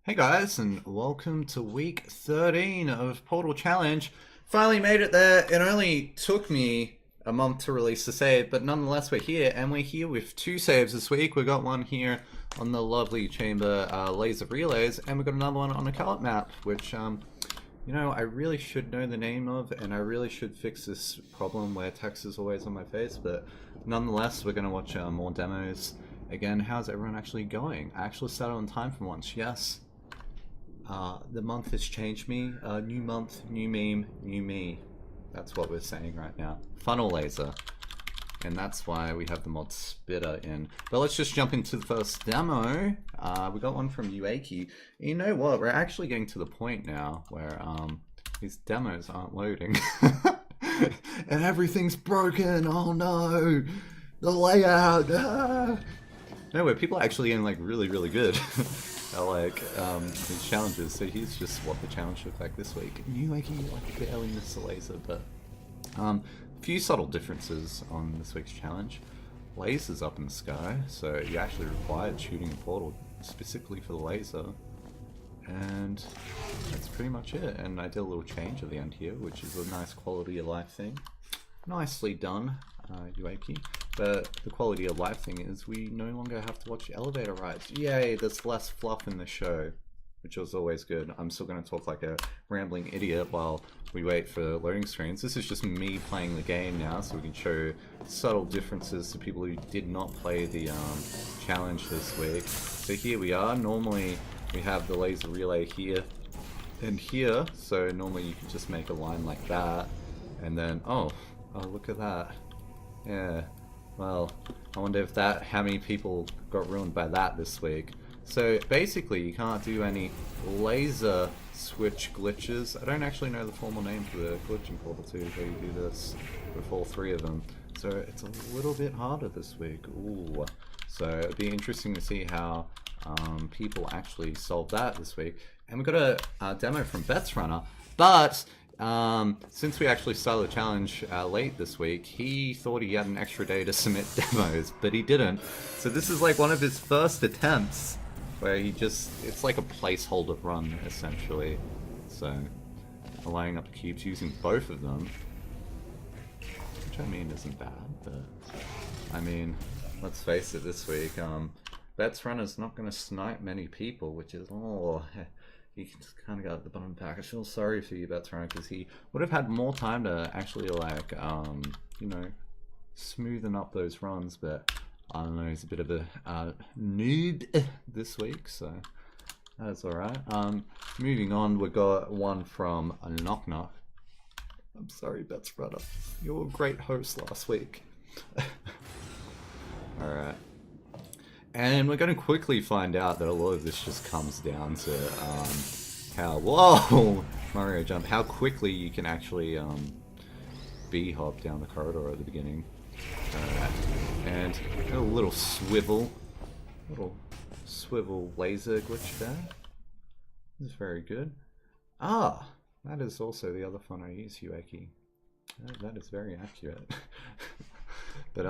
Hey guys, and welcome to week 13 of Portal Challenge. Finally made it there. It only took me a month to release the save, but nonetheless we're here, and we're here with two saves this week. We got one here on the lovely chamber laser relays, and we got another one on a colored map, which I really should know the name of, and I really should fix this problem where text is always on my face, but nonetheless we're going to watch more demos. Again, how's everyone actually going? I actually started on time for once, yes. The month has changed me. New month, new meme, new me. That's what we're saying right now. Funnel laser. And that's why we have the mod spitter in. But let's just jump into the first demo. We got one from Uaki. You know what? We're actually getting to the point now where these demos aren't loading. And everything's broken. Oh no! The layout. No, where people are actually getting like really good. These challenges. So here's just what the challenge looked like this week. Uaki like barely missed the laser, but few subtle differences on this week's challenge. Lasers up in the sky, so you actually required shooting a portal specifically for the laser, and that's pretty much it. And I did a little change at the end here, which is a nice quality of life thing. Nicely done, Uaki. But the quality of life thing is we no longer have to watch elevator rides. Yay, there's less fluff in the show, which was always good. I'm still going to talk like a rambling idiot while we wait for loading screens. This is just me playing the game now, so we can show subtle differences to people who did not play the challenge this week. So here we are. Normally we have the laser relay here and here, so normally you can just make a line like that, and then oh look at that. Yeah. Well, I wonder if how many people got ruined by that this week. So basically you can't do any laser switch glitches. I don't actually know the formal name for the glitching portal 2, where you do this with all three of them. So it's a little bit harder this week. Ooh. So it'd be interesting to see how people actually solve that this week. And we've got a demo from Bet's Runner, but since we actually started the challenge late this week, he thought he had an extra day to submit demos, but he didn't. So this is like one of his first attempts where it's like a placeholder run, essentially. So, lining up the cubes using both of them, which I mean isn't bad, but I mean, let's face it, this week, Bet's Runner's not going to snipe many people, which is, he kind of got at the bottom of the pack. I feel sorry for you, Bet's Runner, because he would have had more time to actually, smoothen up those runs, but I don't know, he's a bit of a noob this week, so that's alright. Moving on, we got one from Knock Knock. I'm sorry, Bet's Runner. You were a great host last week. Alright. And we're going to quickly find out that a lot of this just comes down to Mario jump, how quickly you can actually B-hop down the corridor at the beginning. And a little swivel laser glitch there. This is very good. Ah, that is also the other phone I use, Uaki. That is very accurate. But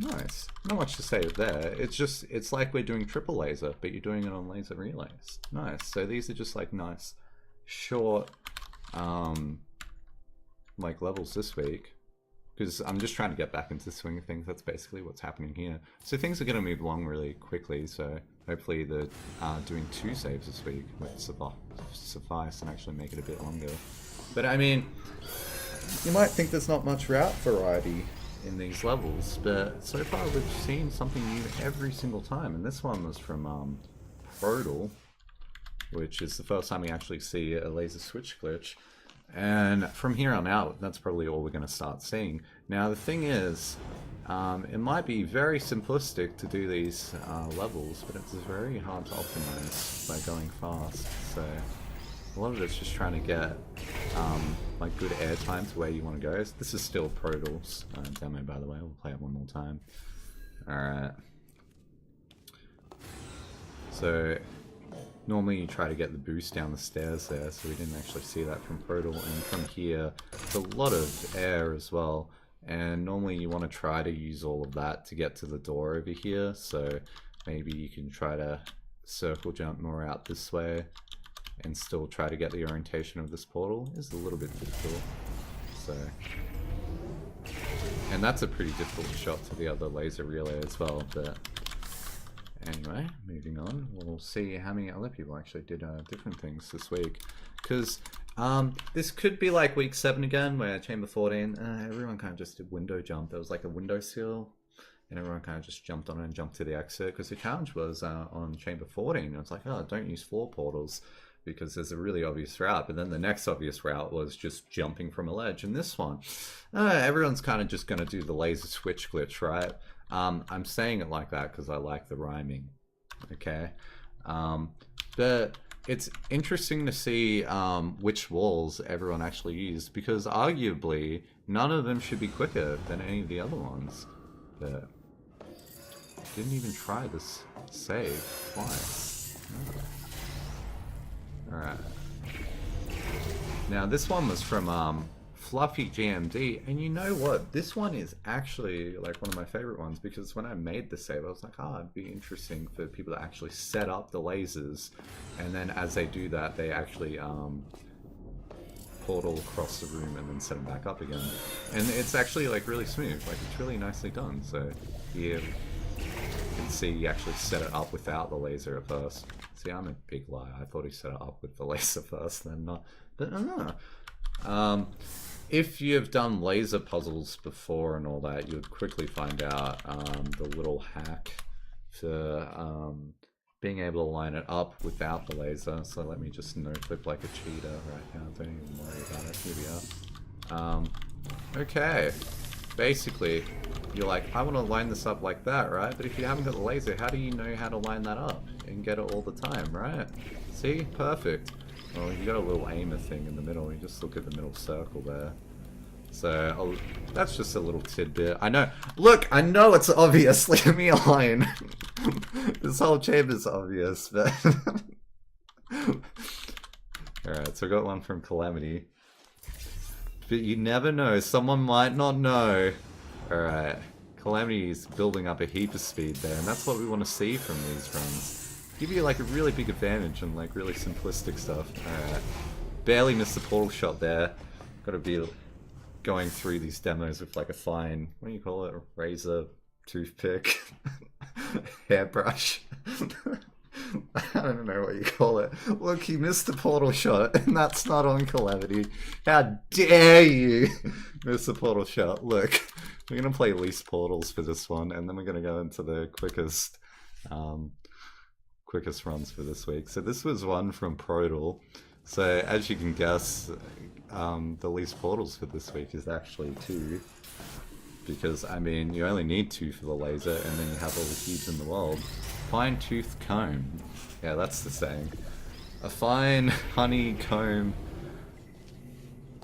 nice. Not much to say there. It's like we're doing triple laser, but you're doing it on laser relays. Nice. So these are just like nice, short, like levels this week. Because I'm just trying to get back into the swing of things. That's basically what's happening here. So things are going to move along really quickly. So hopefully the doing 2 saves this week would suffice and actually make it a bit longer. But I mean, you might think there's not much route variety in these levels, but so far we've seen something new every single time. And this one was from Prodal, which is the first time we actually see a laser switch glitch. And from here on out, that's probably all we're going to start seeing. Now the thing is, it might be very simplistic to do these levels, but it's very hard to optimize by going fast. So a lot of it's just trying to get like good air time to where you want to go. This is still Prodal's demo, by the way. We'll play it one more time. Alright. So normally you try to get the boost down the stairs there, so we didn't actually see that from Prodal. And from here, it's a lot of air as well. And normally you want to try to use all of that to get to the door over here. So maybe you can try to circle jump more out this way and still try to get the orientation of this portal is a little bit difficult. So, and that's a pretty difficult shot to the other laser relay as well. But anyway, moving on, we'll see how many other people actually did different things this week. Because this could be like week 7 again, where Chamber 14, everyone kind of just did window jump. There was like a window seal, and everyone kind of just jumped on it and jumped to the exit. Because the challenge was on Chamber 14, and it's like, oh, don't use floor portals, because there's a really obvious route. But then the next obvious route was just jumping from a ledge. And this one, everyone's kind of just going to do the laser switch glitch, right? I'm saying it like that because I like the rhyming, okay? But it's interesting to see which walls everyone actually used, because arguably none of them should be quicker than any of the other ones. But didn't even try this save twice. Oh. Alright. Now this one was from Fluffy GMD, and you know what? This one is actually like one of my favorite ones, because when I made the save, I was like, oh, it'd be interesting for people to actually set up the lasers, and then as they do that, they actually portal across the room and then set them back up again. And it's actually like really smooth, like it's really nicely done. So here you can see he actually set it up without the laser at first. See, I'm a big liar. I thought he set it up with the laser first, then not. But if you've done laser puzzles before and all that, you'd quickly find out the little hack for being able to line it up without the laser. So let me just no-clip like a cheater right now. Don't even worry about it. Here we are. Okay. Basically, you're like, I want to line this up like that, right? But if you haven't got the laser, how do you know how to line that up and get it all the time, right? See? Perfect. Well, you got a little aimer thing in the middle. You just look at the middle circle there. So that's just a little tidbit. I know. Look, I know it's obvious. Leave me alone. This whole chamber's obvious, but alright, so I got one from Calamity. But you never know. Someone might not know. Alright. Calamity's building up a heap of speed there, and that's what we want to see from these runs. Give you like a really big advantage and like really simplistic stuff. Alright. Barely missed the portal shot there. Gotta be going through these demos with like a fine, what do you call it? A razor, toothpick, hairbrush. I don't know what you call it. Look, he missed the portal shot, and that's not on Calamity. How dare you miss the portal shot? Look, we're gonna play least portals for this one, and then we're gonna go into the quickest runs for this week. So this was one from Prodal. So as you can guess, the least portals for this week is actually 2. Because, I mean, you only need 2 for the laser, and then you have all the cubes in the world. Fine tooth comb. Yeah, that's the saying. A fine honeycomb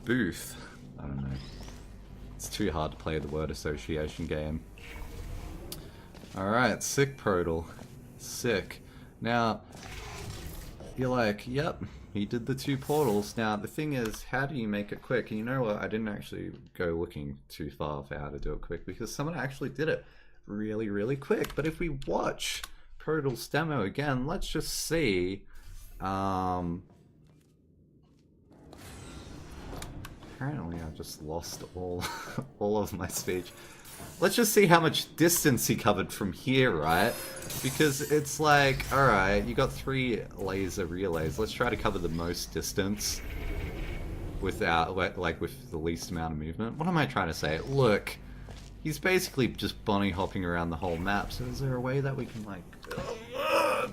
booth. I don't know. It's too hard to play the word association game. Alright, sick Prodal. Sick. Now, you're like, yep, he did the 2 portals. Now, the thing is, how do you make it quick? And you know what? I didn't actually go looking too far for how to do it quick, because someone actually did it really, really quick. But if we watch Prodal's demo again, let's just see. Apparently, I just lost all of my speech. Let's just see how much distance he covered from here, right? Because it's like, alright, you got 3 laser relays. Let's try to cover the most distance without, like, with the least amount of movement. What am I trying to say? Look, he's basically just bunny hopping around the whole map. So is there a way that we can, like,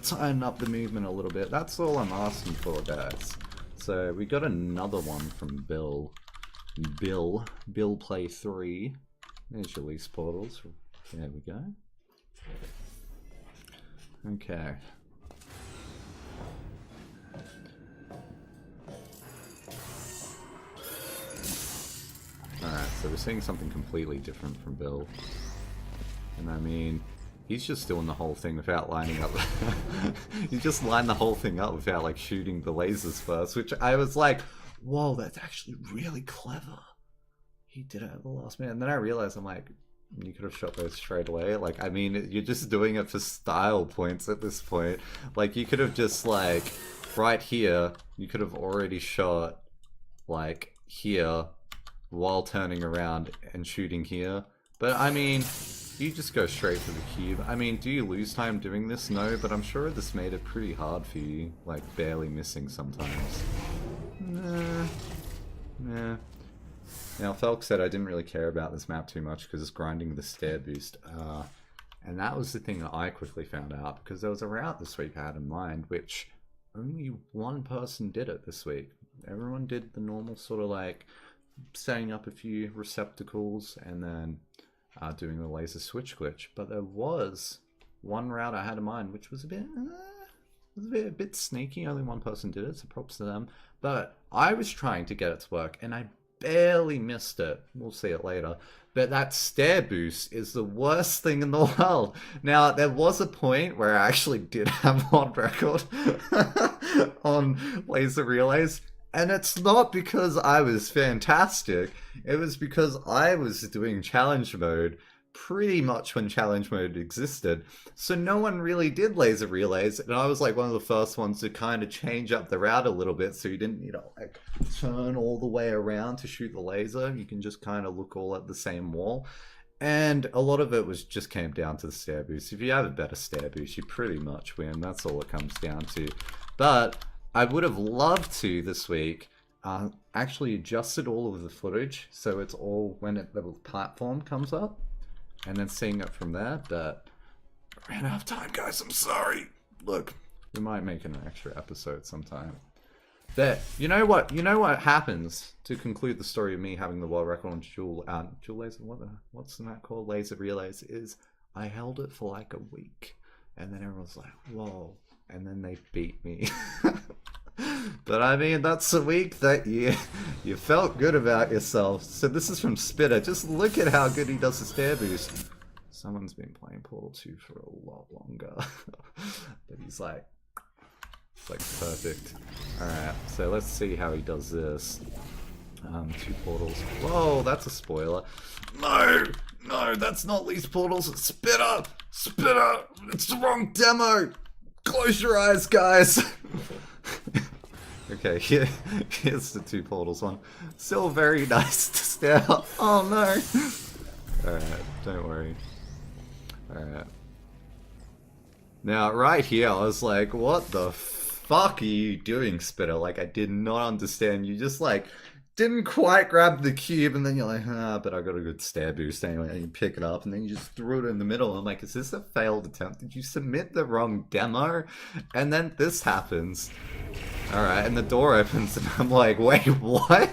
tighten up the movement a little bit? That's all I'm asking for, guys. So we got another one from Bill. Bill Play 3. There's your least portals. There we go. Okay. Alright, so we're seeing something completely different from Bill. And I mean, he's just doing the whole thing without lining up. He just lined the whole thing up without like shooting the lasers first, which I was like, whoa, that's actually really clever. He did it at the last minute. And then I realized, I'm like, You could have shot those straight away. Like, I mean, you're just doing it for style points at this point. Like, you could have just, like, right here, you could have already shot, like, here, while turning around and shooting here. But, I mean, you just go straight for the cube. I mean, do you lose time doing this? No, but I'm sure this made it pretty hard for you. Like, barely missing sometimes. Nah. Nah. Now, Felk said I didn't really care about this map too much because it's grinding the stair boost. And that was the thing that I quickly found out, because there was a route this week I had in mind, which only one person did it this week. Everyone did the normal sort of like setting up a few receptacles and then doing the laser switch glitch. But there was one route I had in mind, which was a bit sneaky. Only one person did it, so props to them. But I was trying to get it to work, and I barely missed it. We'll see it later. But that stair boost is the worst thing in the world. Now, there was a point where I actually did have on record on laser relays. And it's not because I was fantastic. It was because I was doing challenge mode pretty much when challenge mode existed. So no one really did laser relays, and I was like one of the first ones to kind of change up the route a little bit, so you didn't need to like turn all the way around to shoot the laser. You can just kind of look all at the same wall. And a lot of it was just came down to the stair boost. If you have a better stair boost, you pretty much win. That's all it comes down to. But I would have loved to this week actually adjusted all of the footage so it's all when the platform comes up, and then seeing it from there, but I ran out of time, guys. I'm sorry. Look, we might make an extra episode sometime. There, you know what? You know what happens to conclude the story of me having the world record on dual laser. What's the map called? Laser relays. Is I held it for like a week, and then everyone's like, "Whoa!" And then they beat me. But I mean, that's a week that you felt good about yourself. So this is from Spitter. Just look at how good he does the stair boost. Someone's been playing Portal 2 for a lot longer. But he's like, it's like perfect. Alright, so let's see how he does this. 2 portals. Whoa, that's a spoiler. No, that's not these portals. It's Spitter! Spitter! It's the wrong demo! Close your eyes, guys! Okay, here's the 2 portals one. Still very nice to stare at. Oh no! Alright, don't worry. Alright. Now, right here, I was like, what the fuck are you doing, Spitter? Like, I did not understand. You just, like, didn't quite grab the cube, and then you're like, but I got a good stair boost anyway, and you pick it up, and then you just threw it in the middle. I'm like, is this a failed attempt? Did you submit the wrong demo? And then this happens. Alright, and the door opens, and I'm like, wait, what?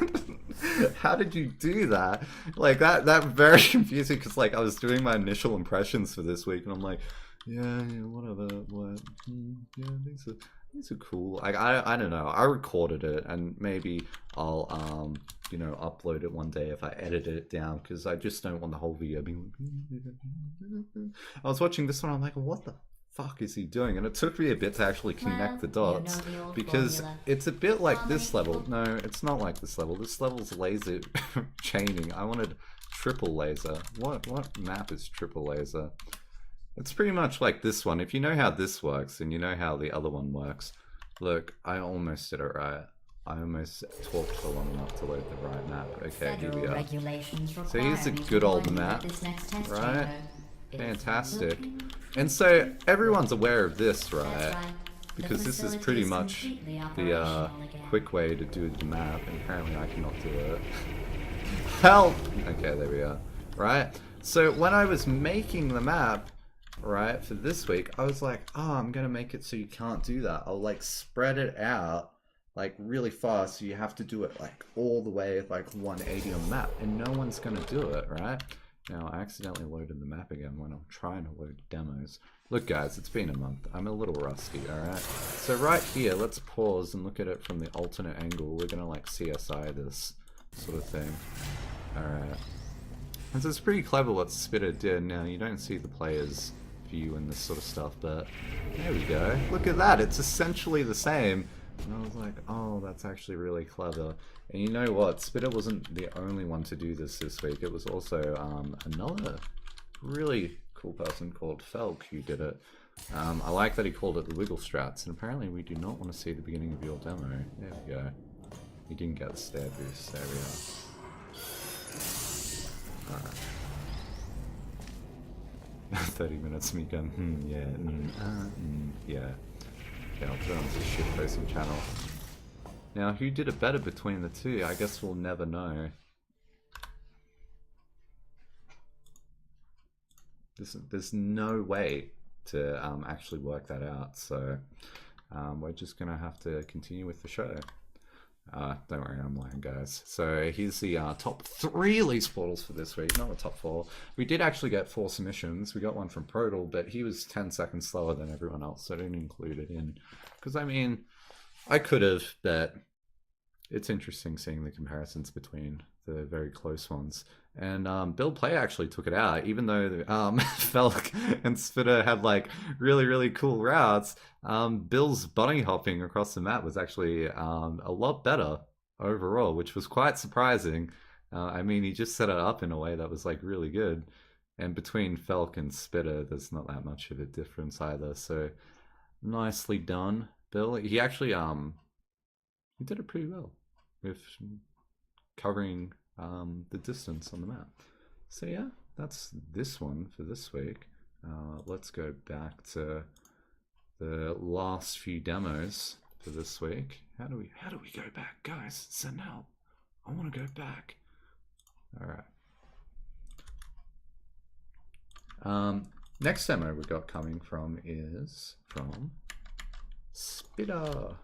How did you do that? Like, that very confusing, because, like, I was doing my initial impressions for this week, and I'm like, yeah, whatever, what, yeah, these are cool. Like, I don't know, I recorded it, and maybe I'll, you know, upload it one day if I edit it down, because I just don't want the whole video being like, I was watching this one, I'm like, what the fuck is he doing? And it took me a bit to actually connect the dots, because it's a bit like this level. No, it's not like this level. This level's laser chaining. I wanted triple laser. What map is triple laser? It's pretty much like this one. If you know how this works, and you know how the other one works. Look, I almost did it right. I almost talked for long enough to load the right map. Okay, here we are. So here's a good old map, right? Fantastic. And so everyone's aware of this, right? Because this is pretty much the quick way to do the map, and apparently I cannot do it. Help! Okay, there we are. Right? So when I was making the map, right, for this week, I was like, oh, I'm gonna make it so you can't do that. I'll like spread it out like really fast, so you have to do it like all the way like 180 on the map, and no one's gonna do it, right? Now, I accidentally loaded the map again when I'm trying to load demos. Look guys, it's been a month. I'm a little rusty, alright? So right here, let's pause and look at it from the alternate angle. We're gonna like CSI this sort of thing. Alright. And so it's pretty clever what Spitter did. Now, you don't see the player's view and this sort of stuff, but there we go. Look at that, it's essentially the same. And I was like, oh, that's actually really clever. And you know what? Spitter wasn't the only one to do this week. It was also another really cool person called Felk who did it. I like that he called it the Wiggle Strats, and apparently we do not want to see the beginning of your demo. There we go. You didn't get the stair boost. There we are. Alright. 30 minutes me going, yeah. Okay, I'll put it onto the shit posting channel. Now, who did it better between the two? I guess we'll never know. There's no way to actually work that out, so we're just gonna have to continue with the show. Don't worry, I'm lying, guys. So here's the top 3 least portals for this week, not the top 4. We did actually get 4 submissions. We got one from Prodal, but he was 10 seconds slower than everyone else, so I didn't include it in. Because, I mean, I could have, but it's interesting seeing the comparisons between the very close ones. And Bill Play actually took it out, even though Felk and Spitter had like really, really cool routes. Bill's bunny hopping across the map was actually a lot better overall, which was quite surprising. I mean, he just set it up in a way that was like really good. And between Felk and Spitter, there's not that much of a difference either. So nicely done, Bill. He actually he did it pretty well with covering the distance on the map. So yeah, that's this one for this week. Let's go back to the last few demos for this week. How do we go back, guys? Send help. I want to go back. All right. Next demo we got coming from is from Spitter. All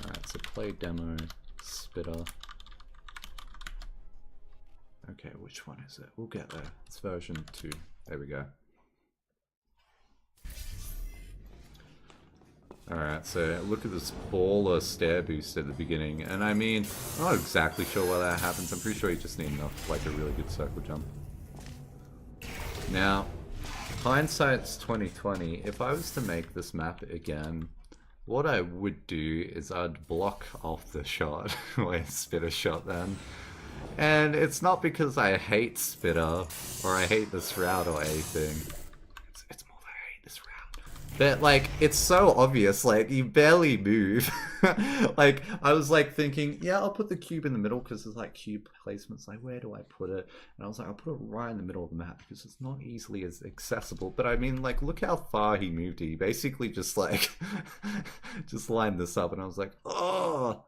right, so play demo Spitter. Okay, which one is it? We'll get there. It's version 2. There we go. Alright, so look at this baller stair boost at the beginning. And I mean, I'm not exactly sure why that happens. I'm pretty sure you just need enough, like a really good circle jump. Now, hindsight's 2020. If I was to make this map again, what I would do is I'd block off the shot where Spitter shot then. And it's not because I hate Spitter or I hate this route or anything. It's more that I hate this route. But like, it's so obvious, like you barely move. Like, I was like thinking, yeah, I'll put the cube in the middle because there's like cube placements. Like, where do I put it? And I was like, I'll put it right in the middle of the map because it's not easily as accessible. But I mean, like, look how far he moved. He basically just like, just lined this up. And I was like, oh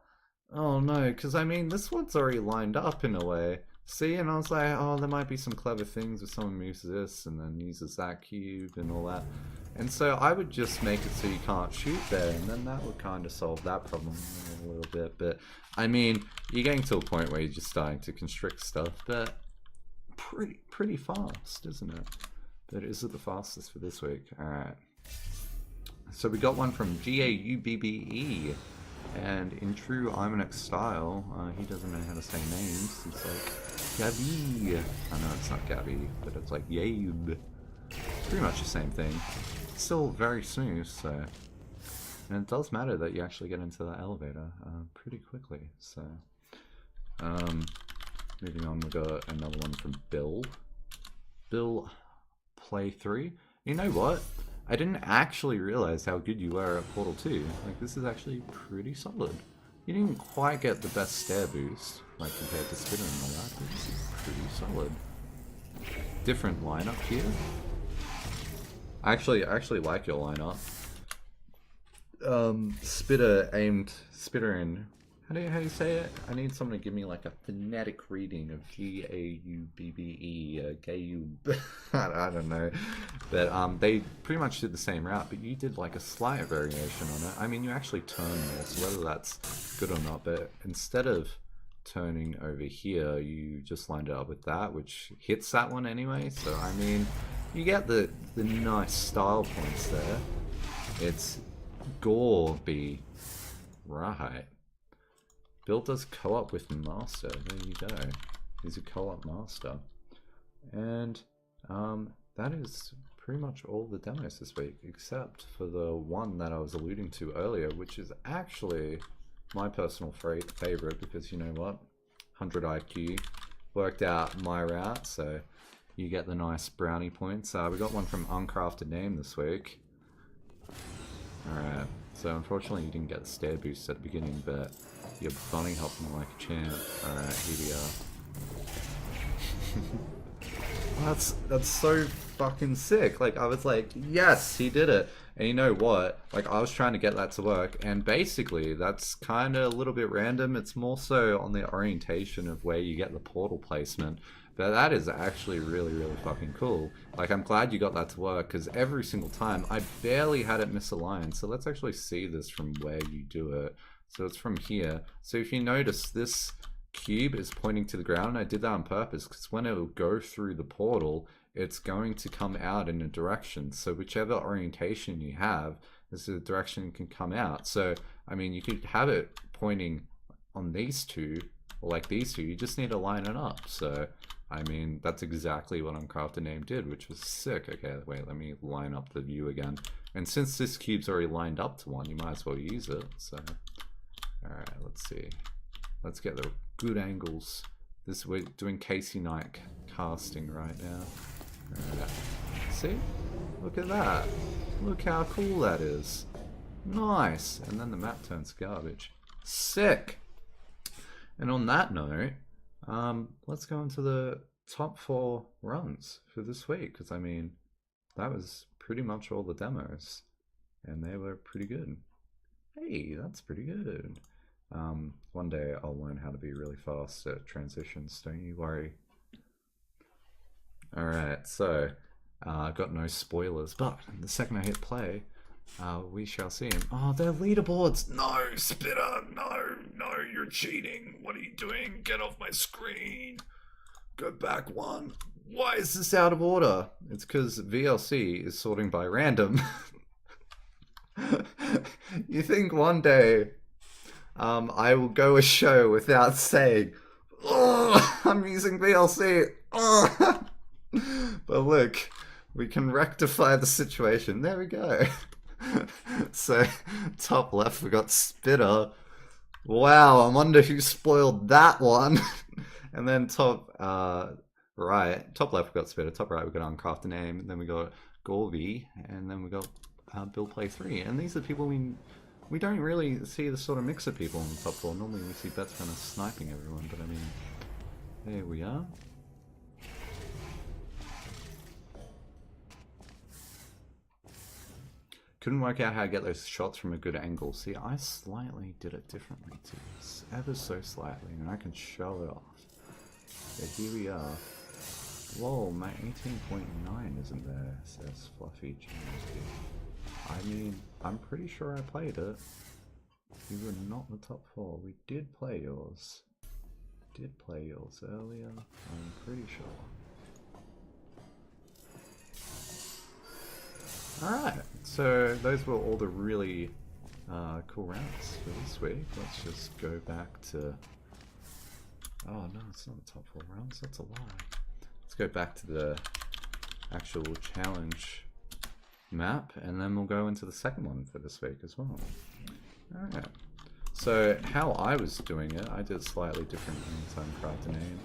no, because I mean, this one's already lined up in a way. See, and I was like, oh, there might be some clever things if someone moves this and then uses that cube and all that. And so I would just make it so you can't shoot there, and then that would kind of solve that problem a little bit. But I mean, you're getting to a point where you're just starting to constrict stuff, but pretty fast, isn't it? But is it the fastest for this week? Alright. So we got one from GAUBBE. And in true Imanex style, he doesn't know how to say names. It's like Gabby. I know it's not Gabby, but it's like Yabe. Pretty much the same thing. Still very smooth, so. And it does matter that you actually get into that elevator pretty quickly. So, moving on, we got another one from Bill. Bill Play 3. You know what? I didn't actually realize how good you were at Portal 2. Like, this is actually pretty solid. You didn't quite get the best stair boost, like compared to Spitter and all that, but this is pretty solid. Different lineup here. I actually like your lineup. Spitter in. How do you say it? I need someone to give me like a phonetic reading of Gaubbe, Gaube. I don't know. But they pretty much did the same route, but you did like a slight variation on it. I mean, you actually turn more, so whether that's good or not, but instead of turning over here, you just lined it up with that, which hits that one anyway. So I mean, you get the nice style points there. It's Gaubbe, right? Bill does co-op with Master. There you go. He's a co-op master. And that is pretty much all the demos this week, except for the one that I was alluding to earlier, which is actually my personal favorite because you know what? 100 IQ worked out my route, so you get the nice brownie points. We got one from Uncrafted Name this week. Alright, so unfortunately you didn't get the stair boost at the beginning, but you're bunny hopping like a champ. Alright, here we are. That's so fucking sick. Like, I was like, yes, he did it. And you know what? Like, I was trying to get that to work, and basically, that's kind of a little bit random. It's more so on the orientation of where you get the portal placement. But that is actually really, really fucking cool. Like, I'm glad you got that to work, because every single time, I barely had it misaligned. So let's actually see this from where you do it. So it's from here. So if you notice, this cube is pointing to the ground. I did that on purpose, because when it will go through the portal, it's going to come out in a direction. So whichever orientation you have is the direction it can come out. So, I mean, you could have it pointing on these two, or like these two. You just need to line it up. So, I mean, that's exactly what Uncrafted Name did, which was sick. Okay, wait, let me line up the view again. And since this cube's already lined up to one, you might as well use it. So, alright, let's see. Let's get the good angles. This, we're doing Casey Knight casting right now. Alright. See? Look at that. Look how cool that is. Nice. And then the map turns garbage. Sick. And on that note, let's go into the top 4 runs for this week. Because, I mean, that was pretty much all the demos. And they were pretty good. Hey, that's pretty good. One day I'll learn how to be really fast at transitions, don't you worry. Alright, so I've got no spoilers, but the second I hit play, we shall see him. Oh, they're leaderboards! No, Spitter! No, you're cheating! What are you doing? Get off my screen! Go back one! Why is this out of order? It's because VLC is sorting by random. You think one day I will go a show without saying, oh, I'm using VLC. Oh. But look, we can rectify the situation. There we go. So, top left, we got Spitter. Wow, I wonder who spoiled that one. And then top right, top left, we got Spitter. Top right, we got Uncrafted Name. And then we got Gorby. And then we got Bill Play 3. And these are people we don't really see the sort of mix of people in the top 4. Normally we see Bets kind of sniping everyone, but I mean, there we are. Couldn't work out how to get those shots from a good angle. See, I slightly did it differently too. Ever so slightly, and I can show it off. So here we are. Whoa, my 18.9 isn't there, says Fluffy GMT. I mean, I'm pretty sure I played it. You were not the top 4. We did play yours. Did play yours earlier, I'm pretty sure. Alright, so those were all the really cool rounds for this week. Let's just go back to... Oh no, it's not the top 4 rounds, that's a lie. Let's go back to the actual challenge map, and then we'll go into the second one for this week as well. Alright, so how I was doing it, I did slightly different than Uncrafted Name.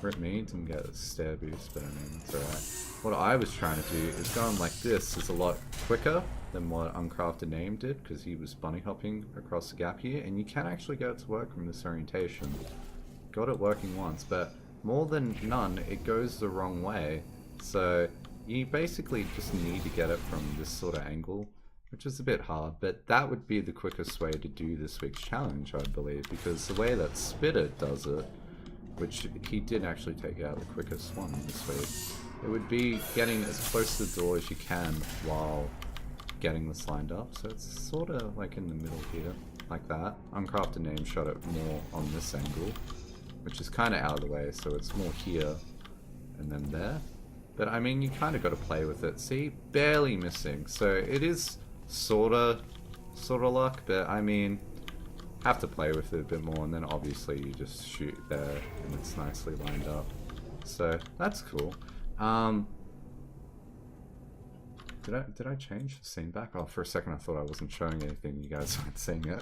Rip me, didn't get a stair boost, but I mean, it's alright. What I was trying to do is going like this is a lot quicker than what Uncrafted Name did, because he was bunny hopping across the gap here, and you can actually get it to work from this orientation. Got it working once, but more than none, it goes the wrong way. So you basically just need to get it from this sort of angle, which is a bit hard, but that would be the quickest way to do this week's challenge, I believe, because the way that Spitter does it, which he did actually take out the quickest one this week, it would be getting as close to the door as you can while getting this lined up. So it's sort of like in the middle here, like that. Uncrafted Name shot it more on this angle, which is kind of out of the way, so it's more here and then there. But I mean, you kind of got to play with it. See, barely missing. So it is sort of luck, but I mean, have to play with it a bit more, and then obviously you just shoot there and it's nicely lined up. So that's cool. Did I change the scene back? Oh, for a second I thought I wasn't showing anything. You guys aren't seeing it.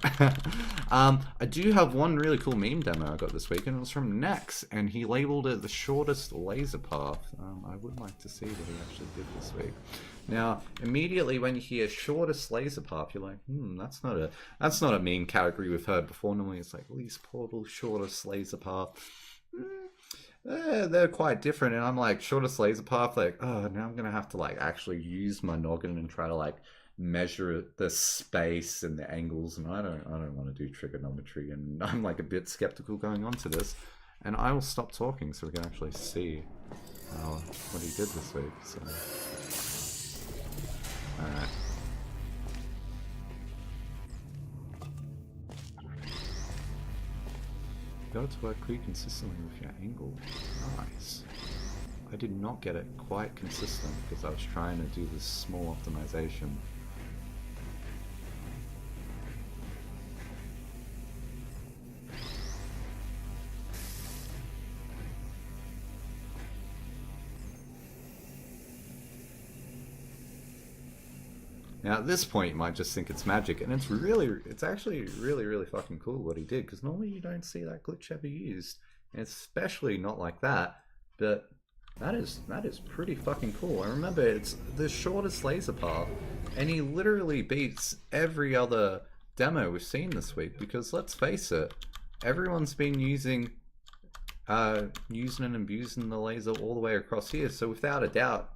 I do have one really cool meme demo I got this week, and it was from Nex, and he labeled it the shortest laser path. I would like to see what he actually did this week. Now, immediately when you hear shortest laser path, you're like, that's not a meme category we've heard before. Normally it's like least portal, shortest laser path. They're quite different, and I'm like, shortest laser path, like, oh, now I'm gonna have to like actually use my noggin and try to like measure the space and the angles, and I don't want to do trigonometry, and I'm like a bit skeptical going on to this, and I will stop talking so we can actually see what he did this week. So, all right. Go to work pretty consistently with your angle. Nice. I did not get it quite consistent because I was trying to do this small optimization. Now at this point you might just think it's magic, and it's actually really fucking cool what he did, because normally you don't see that glitch ever used, and especially not like that, but that is pretty fucking cool. I remember it's the shortest laser path, and he literally beats every other demo we've seen this week, because let's face it, everyone's been using and abusing the laser all the way across here, so without a doubt,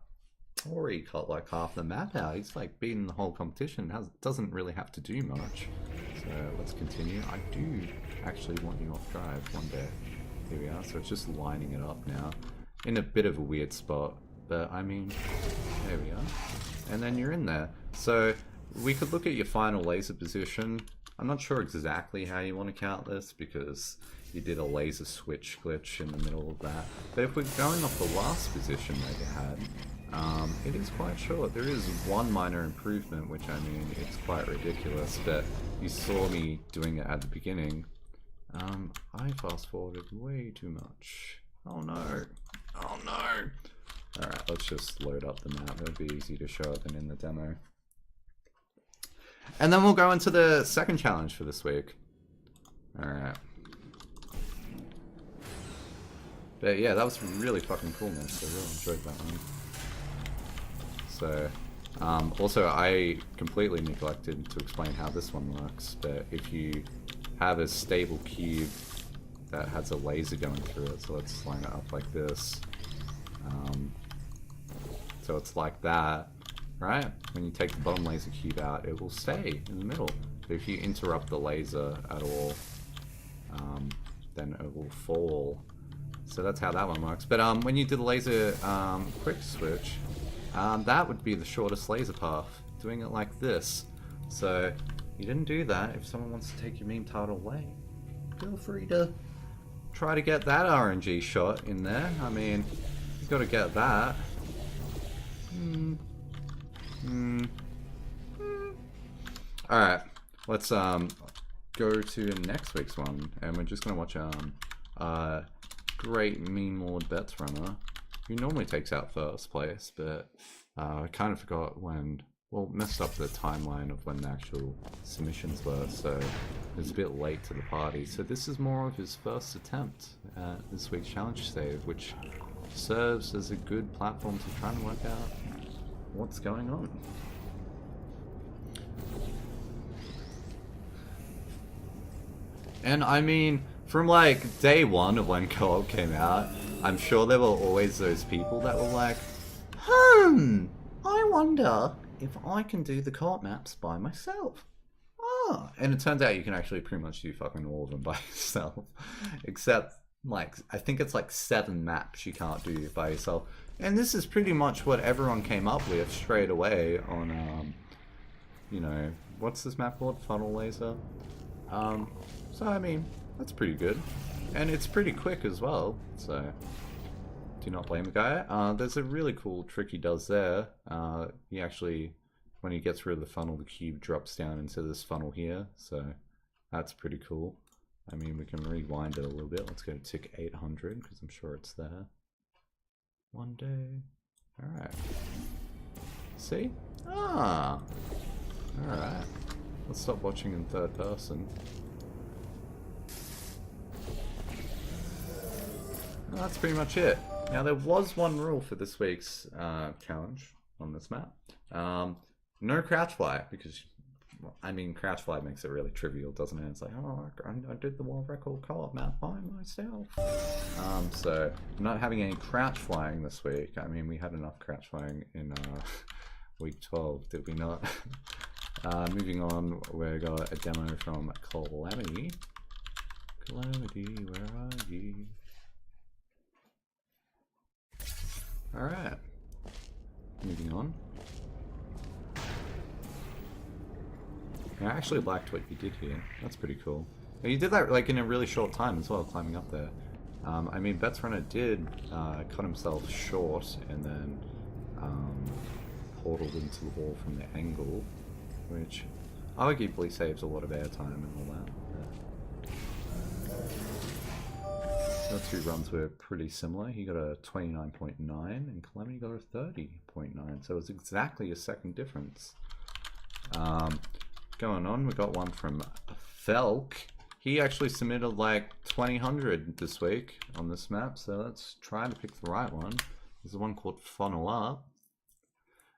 Tori cut like half the map out. He's like beating the whole competition. Doesn't really have to do much. So let's continue. I do actually want you off drive one day. Here we are. So it's just lining it up now. In a bit of a weird spot. But I mean, there we are. And then you're in there. So we could look at your final laser position. I'm not sure exactly how you want to count this because you did a laser switch glitch in the middle of that. But if we're going off the last position that you had, it is quite short. There is one minor improvement, which I mean, it's quite ridiculous, but you saw me doing it at the beginning. I fast forwarded way too much. Oh no. Oh no. Alright, let's just load up the map. It'll be easy to show it than in the demo. And then we'll go into the second challenge for this week. Alright. But yeah, that was really fucking cool, man. So I really enjoyed that one. So, also I completely neglected to explain how this one works, but if you have a stable cube that has a laser going through it, so let's line it up like this. So it's like that, right? When you take the bottom laser cube out, it will stay in the middle. But if you interrupt the laser at all, then it will fall. So that's how that one works. But when you do the laser quick switch, that would be the shortest laser path, doing it like this. So you didn't do that. If someone wants to take your meme title away, feel free to try to get that RNG shot in there. I mean, you've got to get that. Alright, let's go to next week's one, and we're just going to watch great meme lord bets runner, who normally takes out first place, but I kind of forgot when, well, messed up the timeline of when the actual submissions were, so it was a bit late to the party. So this is more of his first attempt at this week's challenge save, which serves as a good platform to try and work out what's going on. And I mean, from like day one of when co-op came out, I'm sure there were always those people that were like, I wonder if I can do the co-op maps by myself. Oh, and it turns out you can actually pretty much do fucking all of them by yourself. Except, like, I think it's like 7 maps you can't do by yourself. And this is pretty much what everyone came up with straight away on, you know, what's this map called? Funnel Laser. So, I mean, that's pretty good. And it's pretty quick as well, so do not blame the guy. There's a really cool trick he does there. He actually, when he gets rid of the funnel, the cube drops down into this funnel here, so that's pretty cool. I mean, we can rewind it a little bit. Let's go to tick 800, because I'm sure it's there. One day. Alright. See? Ah. Alright. Let's stop watching in third person. Well, that's pretty much it. Now there was one rule for this week's challenge on this map. No crouch fly, because I mean crouch fly makes it really trivial, doesn't it? It's like, oh, I did the world record co-op map by myself. So I'm not having any crouch flying this week. I mean, we had enough crouch flying in week 12, did we not? Moving on, we got a demo from Calamity. Calamity, where are you? Alright. Moving on. I actually liked what you did here. That's pretty cool. And you did that like in a really short time as well, climbing up there. I mean, Bet's Runner did cut himself short and then portaled into the wall from the angle, which arguably saves a lot of airtime and all that. The two runs were pretty similar. He got a 29.9 and Calamity got a 30.9, so it was exactly a second difference. Going on, we got one from Felk. He actually submitted like 2000 this week on this map, so let's try to pick the right one. There's one called Funnel Up.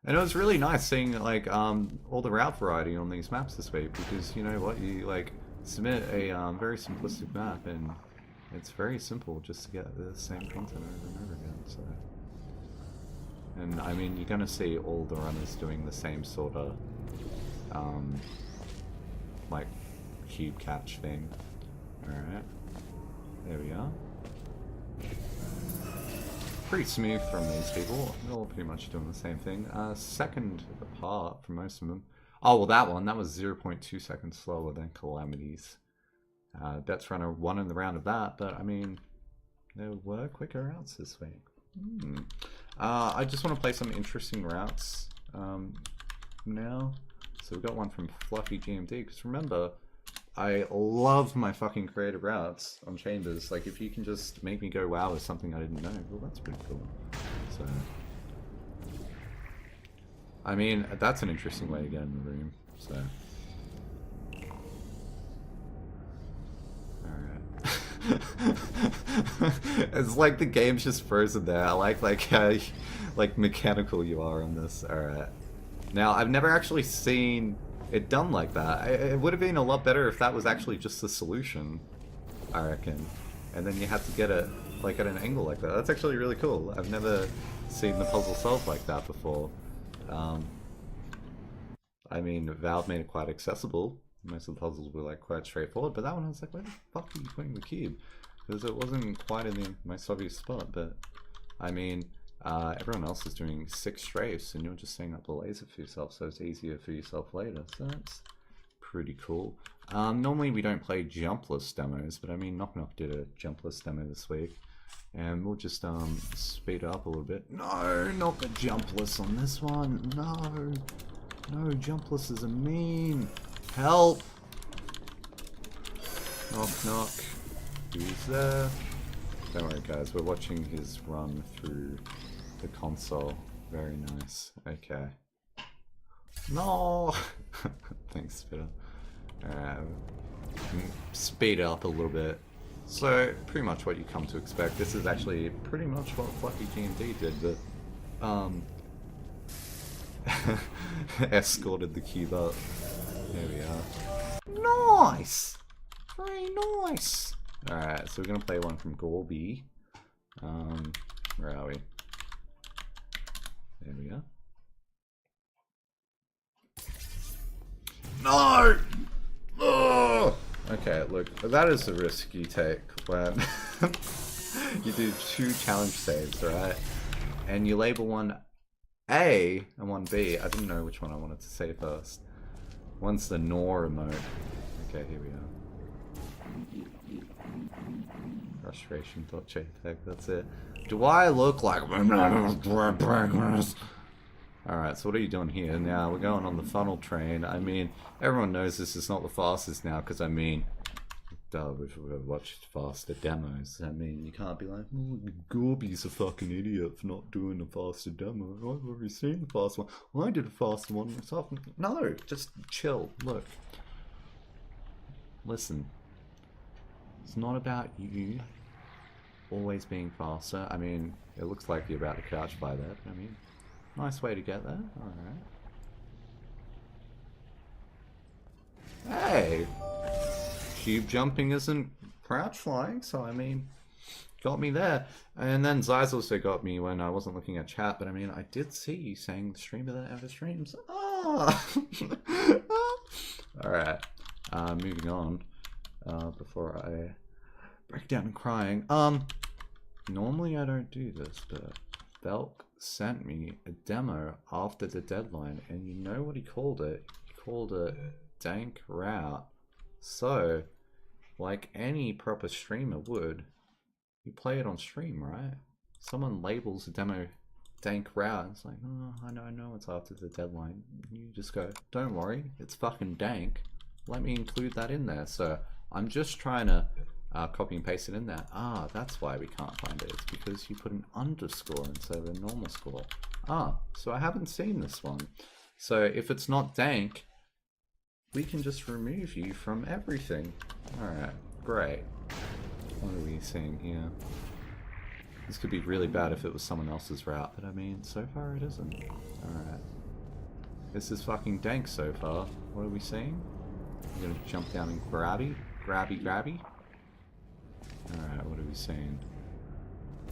And it was really nice seeing like all the route variety on these maps this week, because you know what, you like submit a very simplistic map and it's very simple just to get the same content over and over again. So, and I mean, you're gonna see all the runners doing the same sort of like cube catch thing. Alright, there we are. Pretty smooth from these people. They're all pretty much doing the same thing. Second apart from most of them. Oh, well, that was 0.2 seconds slower than Calamity's. Bet's Runner won in the round of that, but I mean, there were quicker routes this week. I just want to play some interesting routes now. So we got one from Fluffy GMD, because remember, I love my fucking creative routes on Chambers. Like, if you can just make me go wow with something I didn't know, well, that's pretty cool. So, I mean, that's an interesting way to get in the room, so. Alright. It's like the game's just frozen there. I like how like mechanical you are on this. Alright. Now, I've never actually seen it done like that. It would have been a lot better if that was actually just the solution, I reckon. And then you had to get it like at an angle like that. That's actually really cool. I've never seen the puzzle solved like that before. I mean, Valve made it quite accessible. Most of the puzzles were like quite straightforward, but that one I was like, where the fuck are you putting the cube? Because it wasn't quite in the most obvious spot, but I mean, everyone else is doing 6 strafes and you're just setting up the laser for yourself, so it's easier for yourself later, so that's pretty cool. Normally we don't play jumpless demos, but I mean Knock Knock did a jumpless demo this week, and we'll just speed it up a little bit. No, not the jumpless on this one, no, jumpless is a mean. Help! Knock knock. Who's there? Don't worry guys, we're watching his run through the console. Very nice. Okay. No! Thanks, Spitter. Speed it up a little bit. So, pretty much what you come to expect. This is actually pretty much what Fluffy GMD did, but escorted the cube up. There we are. Nice! Very nice! Alright, so we're gonna play one from Gorby. Where are we? There we go. No! Oh! Okay, look, that is the risk you take when you do 2 challenge saves, right? And you label one A and one B. I didn't know which one I wanted to say first. One's the Gnaw remote. Okay, here we are. Frustration.jpg, that's it. Do I look like... Alright, so what are you doing here? Now, we're going on the funnel train. I mean, everyone knows this is not the fastest now, because I mean... duh, we've watched faster demos. I mean, you can't be like, oh, Gorby's a fucking idiot for not doing a faster demo. I've already seen the fast one. Well, I did a faster one myself. No, just chill. Look. Listen. It's not about you always being faster. I mean, it looks like you're about to couch by that. I mean, nice way to get there. Alright. Hey! Cube jumping isn't crouch flying, so I mean, got me there. And then Zeiss also got me when I wasn't looking at chat, but I mean, I did see you saying the streamer that ever streams. Ah! Alright, moving on, before I break down and crying. Normally I don't do this, but Felk sent me a demo after the deadline, and you know what he called it? He called it dank route. So, like any proper streamer would, you play it on stream, right? Someone labels a demo dank route, it's like, oh, I know it's after the deadline. You just go, don't worry, it's fucking dank. Let me include that in there. So, I'm just trying to copy and paste it in there. Ah, that's why we can't find it. It's because you put an underscore instead of a normal score. Ah, so I haven't seen this one. So, if it's not dank, we can just remove you from everything. Alright, great. What are we seeing here? This could be really bad if it was someone else's route, but I mean, so far it isn't. Alright. This is fucking dank so far. What are we seeing? We're gonna jump down and grabby? Grabby. Alright, what are we seeing?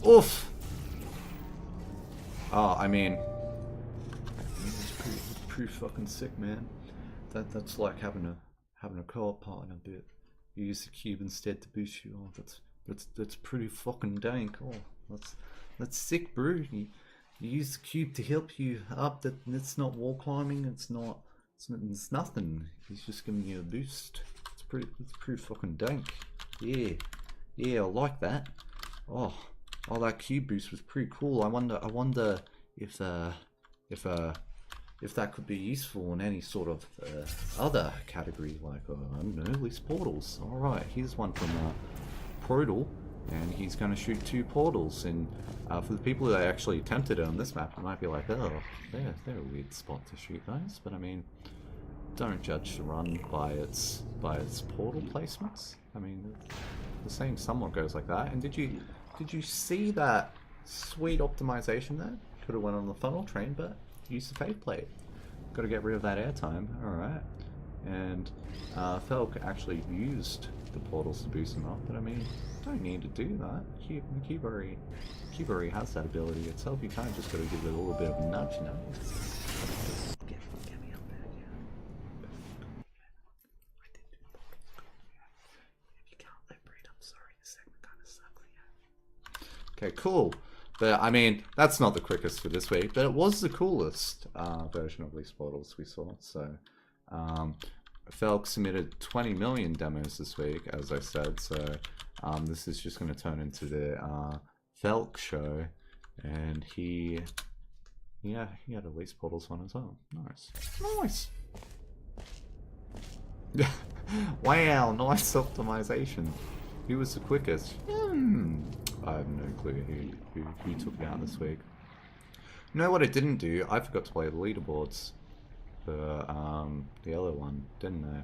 Oof! Oh, I mean... It's pretty fucking sick, man. That's like having a co-op partner, but you use the cube instead to boost you. Oh, that's pretty fucking dank. Oh, that's sick, bro. You use the cube to help you up. It's not wall climbing. It's nothing. He's just giving you a boost. It's pretty fucking dank. Yeah, I like that. Oh, that cube boost was pretty cool. I wonder if that could be useful in any sort of other category, like, I don't know, at least portals. Alright, here's one from Portal, and he's going to shoot 2 portals. And for the people that actually attempted it on this map, you might be like, oh, they're a weird spot to shoot those. But I mean, don't judge the run by its portal placements. I mean, the saying somewhat goes like that. And did you see that sweet optimization there? Could have went on the funnel train, but use the faceplate. Got to get rid of that airtime. Alright. And Felk actually used the portals to boost him up, but I mean, don't need to do that. Cube already has that ability itself. You kind of just got to give it a little bit of a nudge, you know? Get me up there, yeah. I did do the portals. If you can't let breed, I'm sorry. The segment kind of sucked, yeah. Okay, cool. But, I mean, that's not the quickest for this week, but it was the coolest version of these portals we saw. So, Felk submitted 20 million demos this week, as I said. So, this is just going to turn into the Felk show. And he had at least portals on as well. Nice. Wow, nice optimization. Who was the quickest? I have no clue who took it out this week. You know what I didn't do? I forgot to play the leaderboards for the other one, didn't I?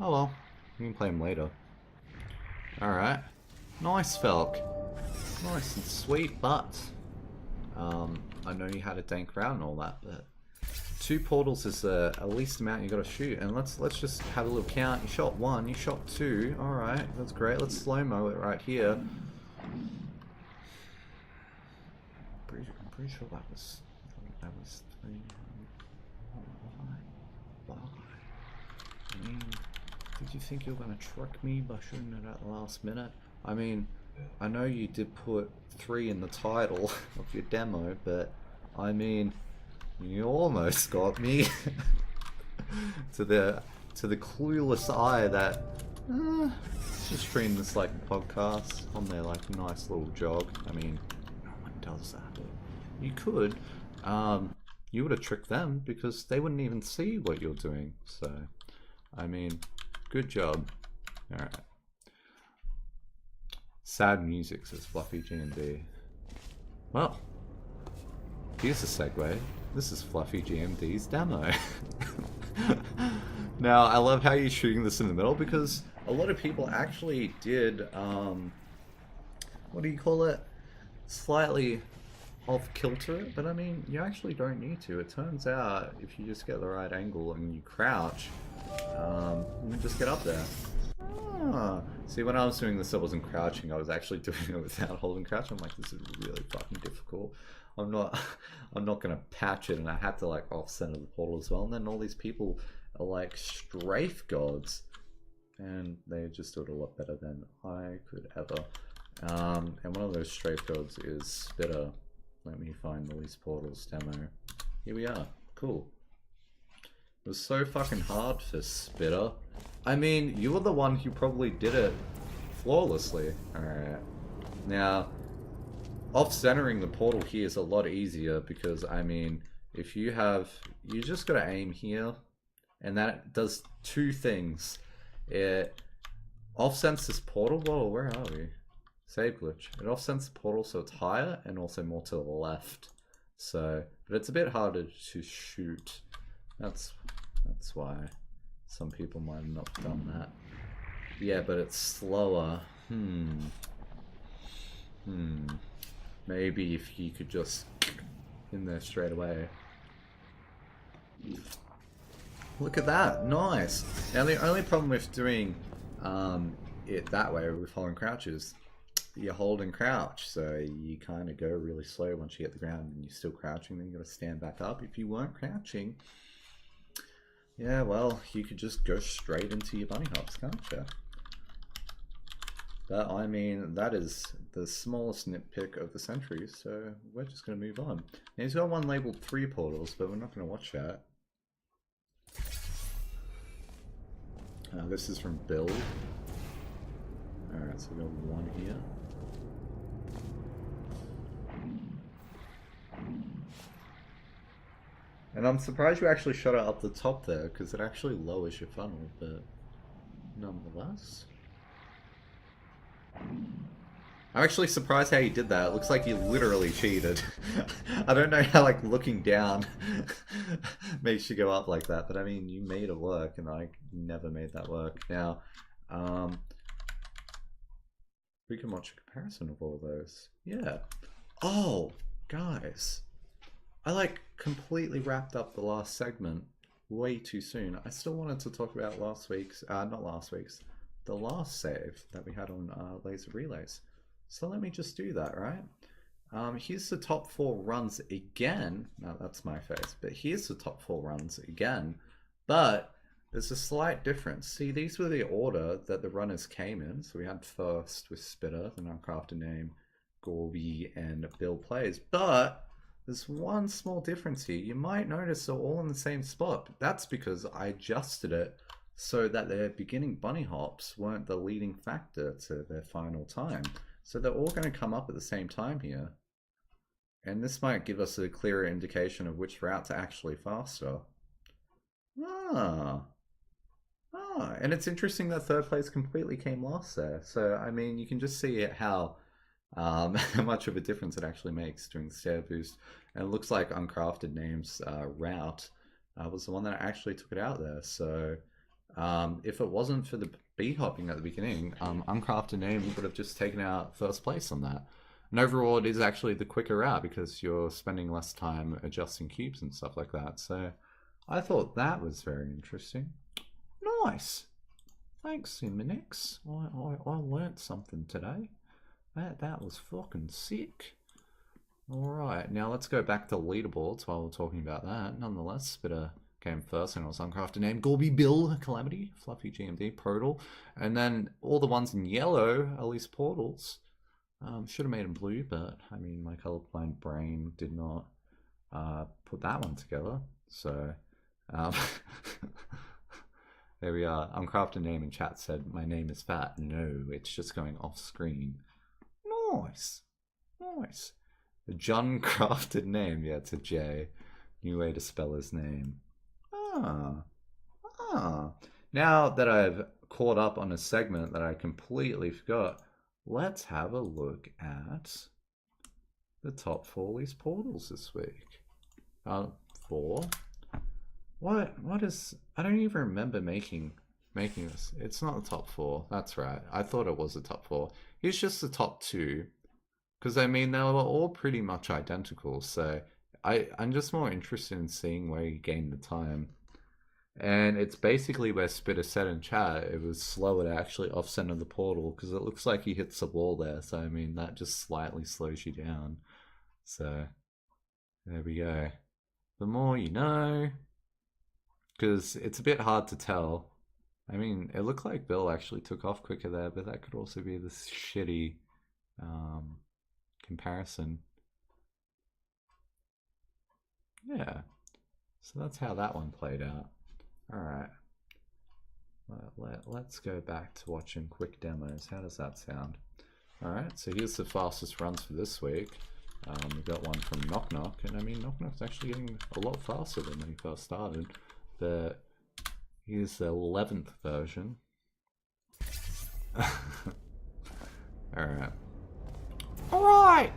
Oh well, we can play them later. Alright. Nice, Felk. Nice and sweet, but I know you had a dank round and all that, but 2 portals is the least amount you gotta shoot. And let's just have a little count. You shot 1, you shot 2. Alright, that's great. Let's slow-mo it right here. I'm pretty sure that was 3. Why? I mean, did you think you were gonna trick me by shooting it at the last minute? I mean, I know you did put 3 in the title of your demo, but I mean, you almost got me to the clueless eye that just stream this like podcast on their like nice little jog. I mean, no one does that. But you could. You would have tricked them because they wouldn't even see what you're doing. So, I mean, good job. Alright. Sad music, says Fluffy GMD. Well, here's a segue. This is Fluffy GMD's demo. Now, I love how you're shooting this in the middle because a lot of people actually did, what do you call it? Slightly off kilter it, but I mean, you actually don't need to. It turns out, if you just get the right angle and you crouch, you just get up there. See, when I was doing this, I wasn't crouching. I was actually doing it without holding crouch. I'm like, this is really fucking difficult. I'm not gonna patch it, and I had to like off center the portal as well. And then all these people are like strafe gods, and they just do it a lot better than I could ever. And one of those strafe gods is Spitter. Let me find the Least Portals demo. Here we are. Cool. It was so fucking hard for Spitter. I mean, you were the one who probably did it flawlessly. Alright. Now, off-centering the portal here is a lot easier because, I mean, if you just gotta aim here, and that does two things. It off-cents this portal. Whoa, where are we? Save glitch. It off-cents the portal so it's higher and also more to the left. So, but it's a bit harder to shoot. That's why some people might have not done that. Yeah, but it's slower. Maybe if you could just in there straight away. Look at that, nice. Now the only problem with doing it that way with holding crouch is you hold and crouch, so you kind of go really slow once you hit the ground and you're still crouching, then you got to stand back up. If you weren't crouching, yeah, well, you could just go straight into your bunny hops, can't you? But I mean, that is the smallest nitpick of the century, so we're just going to move on. Now, he's got one labeled 3 portals, but we're not going to watch that. This is from Build. Alright, so we got one here. And I'm surprised you actually shot it up the top there, because it actually lowers your funnel, but nonetheless. I'm actually surprised how you did that. It looks like you literally cheated. I don't know how like looking down makes you go up like that, but I mean, you made it work, and I never made that work. Now, we can watch a comparison of all those. Yeah. Oh, guys. I like completely wrapped up the last segment way too soon. I still wanted to talk about last week's, not last week's, the last save that we had on Laser Relays. So let me just do that, right? Here's the top 4 runs again. Now that's my face, but here's the top 4 runs again. But there's a slight difference. See, these were the order that the runners came in. So we had first with Spitter, the uncrafted name, Gorby, and Bill Plays. But there's one small difference here. You might notice they're all in the same spot. That's because I adjusted it so that their beginning bunny hops weren't the leading factor to their final time. So they're all going to come up at the same time here. And this might give us a clearer indication of which routes are actually faster. And it's interesting that third place completely came last there. So, I mean, you can just see how much of a difference it actually makes during the stair boost. And it looks like Uncrafted Name's route was the one that actually took it out there. So, if it wasn't for the beat hopping at the beginning, Uncrafted Name would have just taken out first place on that. And overall, it is actually the quicker route because you're spending less time adjusting cubes and stuff like that. So I thought that was very interesting. Nice. Thanks, Simonix. I learnt something today. That was fucking sick. Alright, now let's go back to leaderboards while we're talking about that. Nonetheless, Spitter came first, and it was Uncrafted Name, Gorby, Bill, Calamity, Fluffy, GMD, Protal, and then all the ones in yellow, at least Portals. Should have made them blue, but I mean, my colorblind brain did not put that one together. So, there we are. Uncrafted Name in chat said, my name is fat. No, it's just going off screen. Nice. Nice. The John Crafted Name. Yeah, it's a J. New way to spell his name. Now that I've caught up on a segment that I completely forgot. Let's have a look at the top 4 least portals this week. 4. What is... I don't even remember making this. It's not the top 4. That's right. I thought it was the top 4. It's just the top 2. Because, I mean, they were all pretty much identical. So, I'm just more interested in seeing where you gain the time. And it's basically where Spitter said in chat, it was slower to actually off-center the portal. Because it looks like he hits the wall there. So, I mean, that just slightly slows you down. So, there we go. The more you know. Because it's a bit hard to tell. I mean, it looked like Bill actually took off quicker there, but that could also be this shitty comparison. Yeah. So that's how that one played out. Alright. Let's go back to watching quick demos. How does that sound? Alright, so here's the fastest runs for this week. We got one from Knock Knock, and I mean, Knock Knock's actually getting a lot faster than when he first started. But here's the 11th version. Alright. Alright!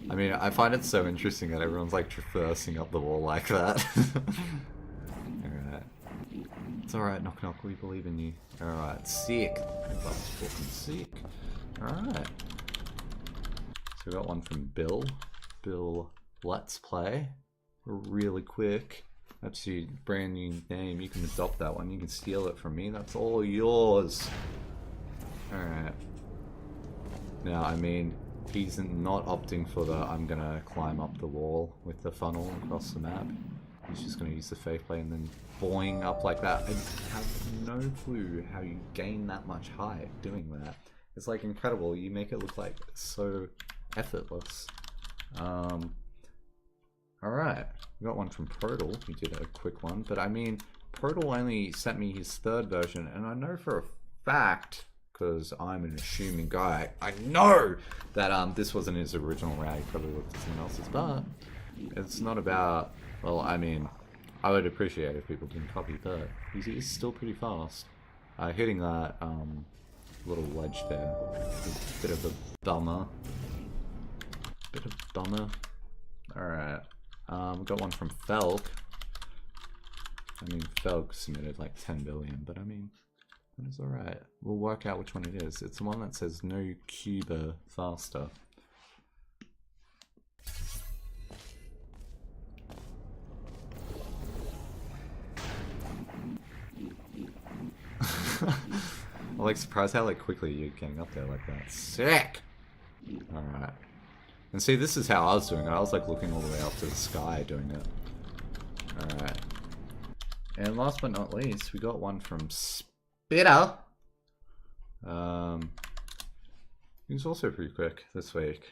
I mean, I find it so interesting that everyone's like traversing up the wall like that. Alright. It's alright, Knock Knock, we believe in you. Alright, sick. That's fucking sick. Alright. So we got one from Bill. Bill Let's Play. Really quick. That's your brand new name. You can adopt that one. You can steal it from me. That's all yours. Alright. Now, I mean, he's not opting for the I'm gonna climb up the wall with the funnel across the map. He's just gonna use the faith play and then boing up like that. I have no clue how you gain that much height doing that. It's like incredible. You make it look like so effortless. Alright, we got one from Protal. He did a quick one, but I mean, Protal only sent me his 3rd version, and I know for a fact, because I'm an assuming guy, I know that this wasn't his original route. He probably looked at someone else's, but it's not about, well, I mean, I would appreciate if people didn't copy, but he's still pretty fast. Hitting that little ledge there, a bit of a bummer. Alright. We got one from Felk. I mean, Felk submitted like 10 billion, but I mean, that is alright. We'll work out which one it is. It's the one that says no Cuba faster. I'm like surprised how like quickly you're getting up there like that. Sick! Alright. And see, this is how I was doing it. I was like looking all the way up to the sky doing it. Alright. And last but not least, we got one from Spitter. He's also pretty quick this week.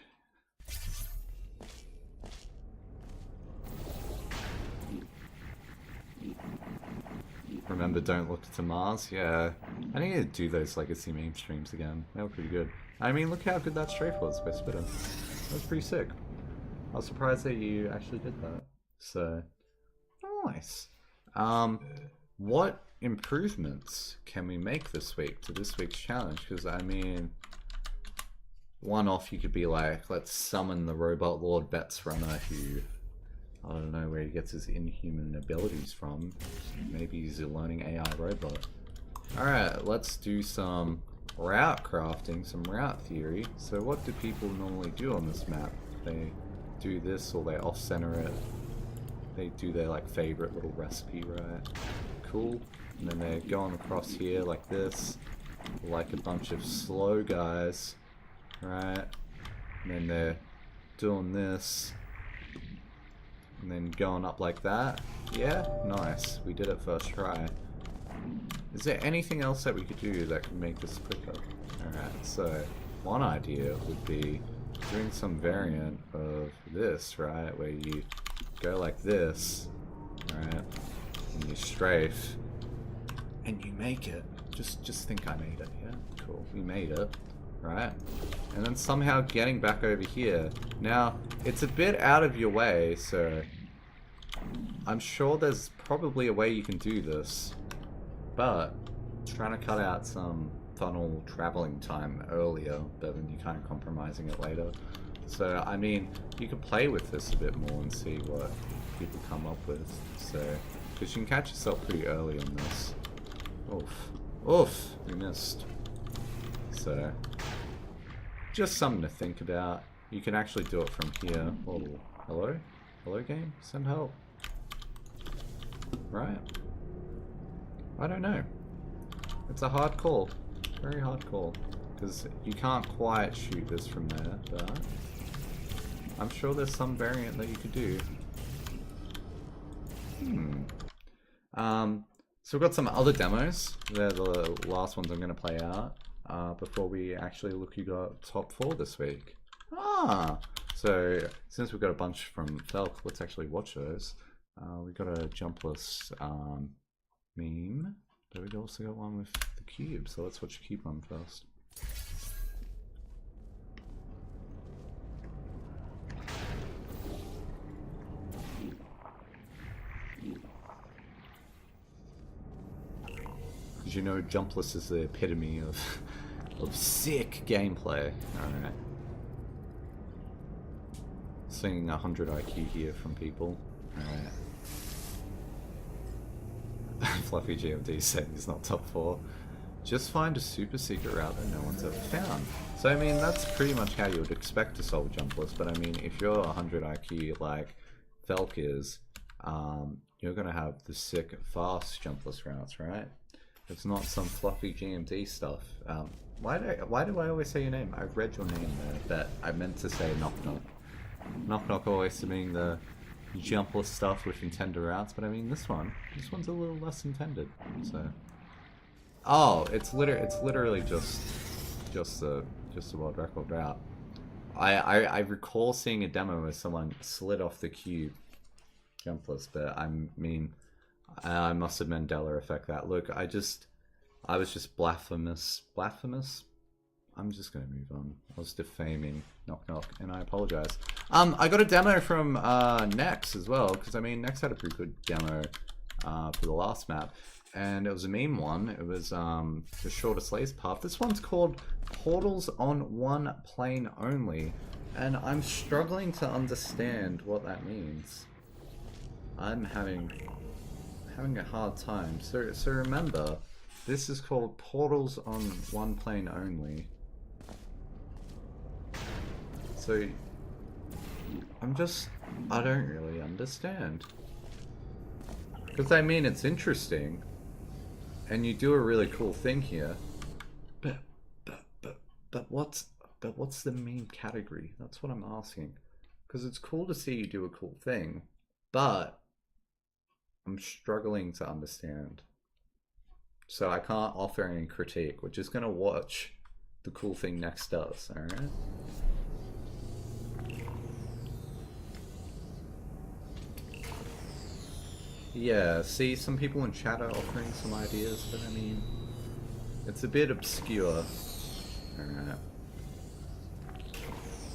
Remember, don't look to Mars? Yeah. I need to do those legacy meme streams again. They were pretty good. I mean, look how good that strafe was by Spitter. That was pretty sick. I was surprised that you actually did that. So, nice. What improvements can we make this week to this week's challenge? Because, I mean, one off you could be like, let's summon the Robot Lord Bets Runner who, I don't know where he gets his inhuman abilities from. Maybe he's a learning AI robot. Alright, let's do some route crafting, some route theory. So what do people normally do on this map? They do this or they off-center it. They do their like favorite little recipe, right? Cool. And then they're going across here like this, like a bunch of slow guys, right? And then they're doing this, and then going up like that. Yeah, nice. We did it first try. Is there anything else that we could do that could make this quicker? Alright, so one idea would be doing some variant of this, right? Where you go like this, right? And you strafe, and you make it. Just think I made it, yeah? Cool, we made it, right? And then somehow getting back over here. Now, it's a bit out of your way, so I'm sure there's probably a way you can do this, but trying to cut out some funnel traveling time earlier, but then you're kind of compromising it later. So, I mean, you could play with this a bit more and see what people come up with. So, because you can catch yourself pretty early on this. Oof. Oof! We missed. So, just something to think about. You can actually do it from here. Oh, hello? Hello, game? Send help. Right. I don't know. It's a hard call. Very hard call. Because you can't quite shoot this from there, but I'm sure there's some variant that you could do. So we've got some other demos. They're the last ones I'm going to play out before we actually look who got top 4 this week. So since we've got a bunch from Felk, let's actually watch those. We've got a jumpless meme, but we've also got one with the cube, so let's watch the cube one first. Because you know jumpless is the epitome of sick gameplay. Alright. Seeing 100 IQ here from people. Alright. Fluffy GMD said he's not top 4. Just find a super secret route that no one's ever found. So I mean, that's pretty much how you would expect to solve jumpless, but I mean, if you're 100 IQ like Felk is, you're gonna have the sick, fast jumpless routes, right? It's not some fluffy GMD stuff. Why do I always say your name? I read your name there, but I meant to say Knock Knock. Knock Knock always meaning the jumpless stuff with intended routes, but I mean this one's a little less intended. So, oh, it's literally just the world record route. I recall seeing a demo where someone slid off the cube jumpless, but I mean, I must have Mandela effect that. Look, I was just blasphemous. I'm just gonna move on. I was defaming Knock Knock, and I apologize. I got a demo from Nex as well, because I mean Nex had a pretty good demo for the last map, and it was a meme one. It was the shortest lace path. This one's called Portals on One Plane Only, and I'm struggling to understand what that means. I'm having a hard time. So remember, this is called Portals on One Plane Only. So I don't really understand. Because I mean, it's interesting, and you do a really cool thing here, but what's the main category? That's what I'm asking. Because it's cool to see you do a cool thing, but I'm struggling to understand. So I can't offer any critique. We're just gonna watch the cool thing Next does, alright? Yeah, see, some people in chat are offering some ideas, but I mean, it's a bit obscure. Alright.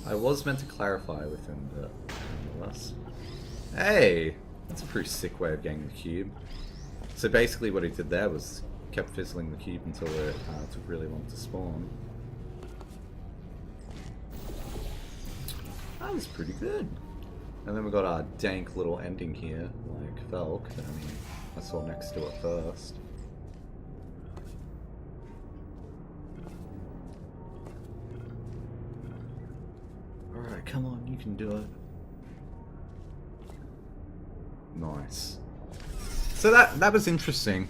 I was meant to clarify with him, but nonetheless. Hey! That's a pretty sick way of getting the cube. So basically what he did there was kept fizzling the cube until it took really long to spawn. That was pretty good. And then we got our dank little ending here, like Felk. I mean, I saw Next to it first. Alright, come on, you can do it. Nice. So that was interesting.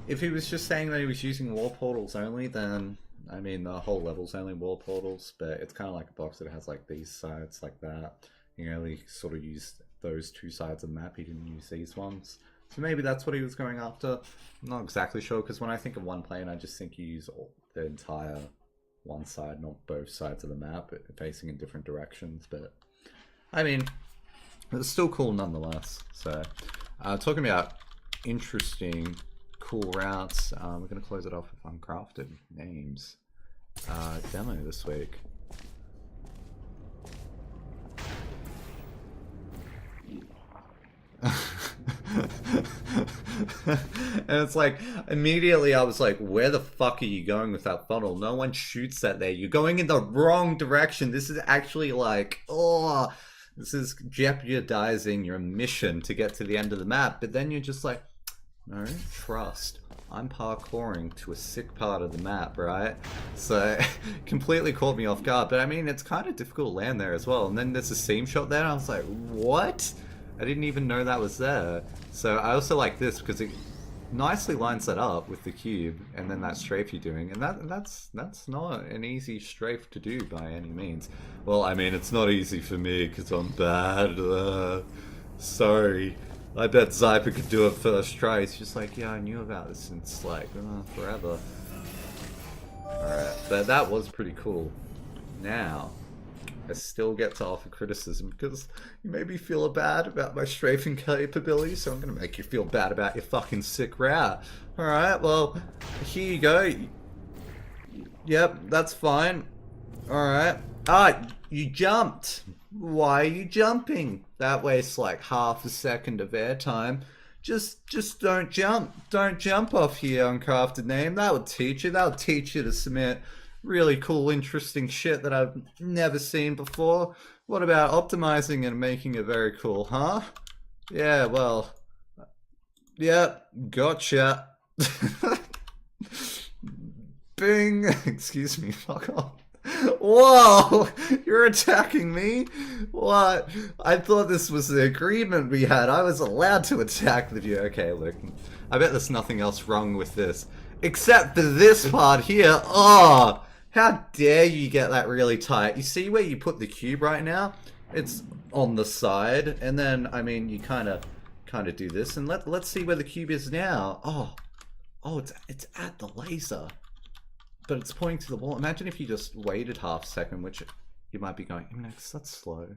If he was just saying that he was using wall portals only, then I mean the whole level's only wall portals, but it's kind of like a box that has like these sides like that. You only sort of use those two sides of the map. He didn't use these ones. So maybe that's what he was going after. I'm not exactly sure, because when I think of one plane, I just think you use the entire one side, not both sides of the map, facing in different directions. But I mean, it's still cool nonetheless. So, talking about interesting, cool routes, we're going to close it off with Uncrafted Names demo this week. And it's like, immediately I was like, where the fuck are you going with that funnel? No one shoots that there. You're going in the wrong direction. This is actually like, oh, this is jeopardizing your mission to get to the end of the map. But then you're just like, no, trust. I'm parkouring to a sick part of the map, right? So, completely caught me off guard. But I mean, it's kind of difficult to land there as well. And then there's a seam shot there, and I was like, what? I didn't even know that was there. So I also like this because it nicely lines that up with the cube and then that strafe you're doing. And that's not an easy strafe to do by any means. Well, I mean, it's not easy for me because I'm bad. Sorry. I bet Zyper could do it first try. He's just like, yeah, I knew about this since, like, forever. Alright, but that was pretty cool. Now, I still get to offer criticism because you made me feel bad about my strafing capabilities, so I'm gonna make you feel bad about your fucking sick route. Alright, well, here you go. Yep, that's fine. Alright. Ah, you jumped. Why are you jumping? That wastes like half a second of airtime. Just don't jump. Don't jump off here, Uncrafted Name. That would teach you. That would teach you to submit really cool, interesting shit that I've never seen before. What about optimizing and making it very cool, huh? Yeah, well... yeah, gotcha. Bing! Excuse me, fuck off. Whoa! You're attacking me? What? I thought this was the agreement we had. I was allowed to attack with you. Okay, look. I bet there's nothing else wrong with this. Except for this part here. Oh! How dare you get that really tight? You see where you put the cube right now? It's on the side. And then, I mean, you kind of do this. And let's see where the cube is now. Oh, it's at the laser. But it's pointing to the wall. Imagine if you just waited half a second, which you might be going, that's slow.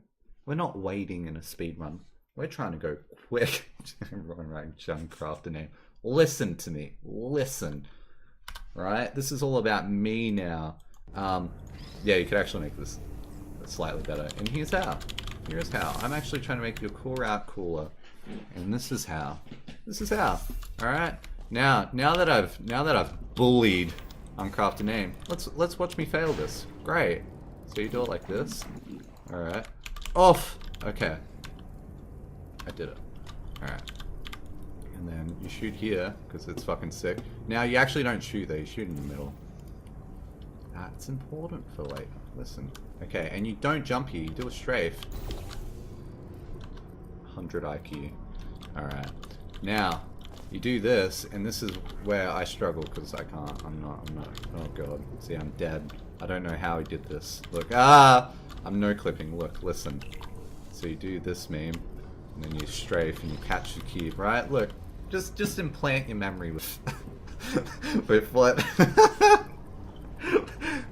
We're not waiting in a speed run. We're trying to go quick. Right, Juncrafter Name. Listen to me. Listen. Right? This is all about me now. Yeah, you could actually make this slightly better. And here's how. Here's how. I'm actually trying to make your core route cooler. And this is how. This is how. Alright? Now that I've bullied Uncrafted Name, let's watch me fail this. Great. So you do it like this. Alright. Off! Okay. I did it. Alright. And then you shoot here, because it's fucking sick. Now you actually don't shoot there, you shoot in the middle. That's important for later. Listen. Okay, and you don't jump here, you do a strafe. 100 IQ. Alright. Now, you do this, and this is where I struggle, because I can't, I'm not, oh god. See, I'm dead. I don't know how he did this. Look, I'm no clipping, look, listen. So you do this meme, and then you strafe, and you catch the cube, right? Look, just implant your memory with, with what,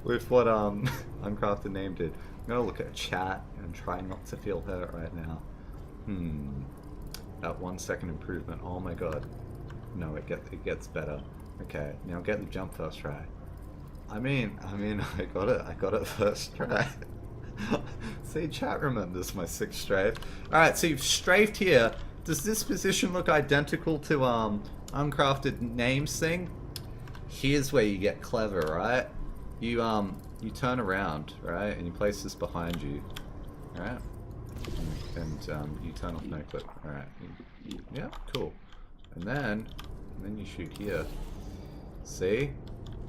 with what, Uncrafted Name did. I'm gonna look at chat, and try not to feel hurt right now. That 1 second improvement, oh my god. No, it gets better. Okay, now get the jump first try. I mean, I got it first try. See, chat remembers my 6th strafe. Alright, so you've strafed here. Does this position look identical to, Uncrafted Names thing? Here's where you get clever, right? You turn around, right? And you place this behind you. Alright? And you turn off no clip. Alright. Yeah, cool. And then you shoot here. See?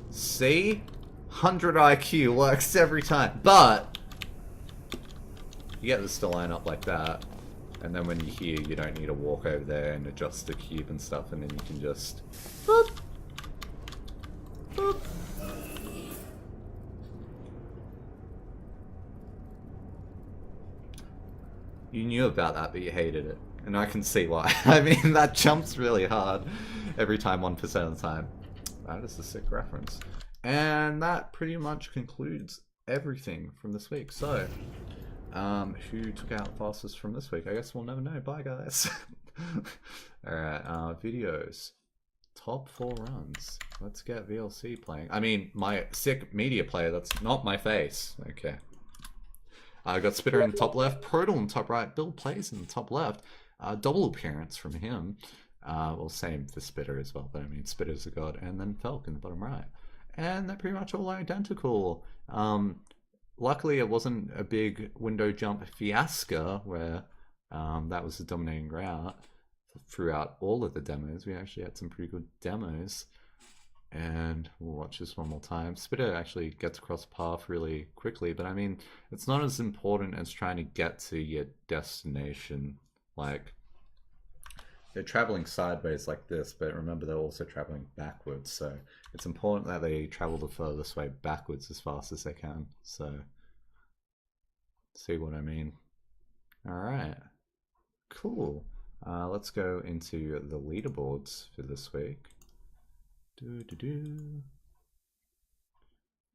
See? 100 IQ works every time. But you get this to line up like that. And then when you hear, you don't need to walk over there and adjust the cube and stuff, and then you can just boop, boop. You knew about that, but you hated it. And I can see why. I mean, that jumps really hard every time, 1% of the time. That is a sick reference. And that pretty much concludes everything from this week. So, who took out fastest from this week? I guess we'll never know. Bye, guys. Alright, videos. Top 4 runs. Let's get VLC playing. I mean, my sick media player, that's not my face. Okay. I got Spitter in the top left, Protal in the top right, Bill Plays in the top left. Double appearance from him. Well, same for Spitter as well, but I mean, Spitter's a god, and then Felk in the bottom right. And they're pretty much all identical. Luckily, it wasn't a big window jump fiasco where that was the dominating route throughout all of the demos. We actually had some pretty good demos. And we'll watch this one more time. Spitter actually gets across the path really quickly, but I mean, it's not as important as trying to get to your destination. Like, they're traveling sideways like this, but remember they're also traveling backwards, so it's important that they travel the furthest way backwards as fast as they can. So, see what I mean? Alright, cool. Let's go into the leaderboards for this week.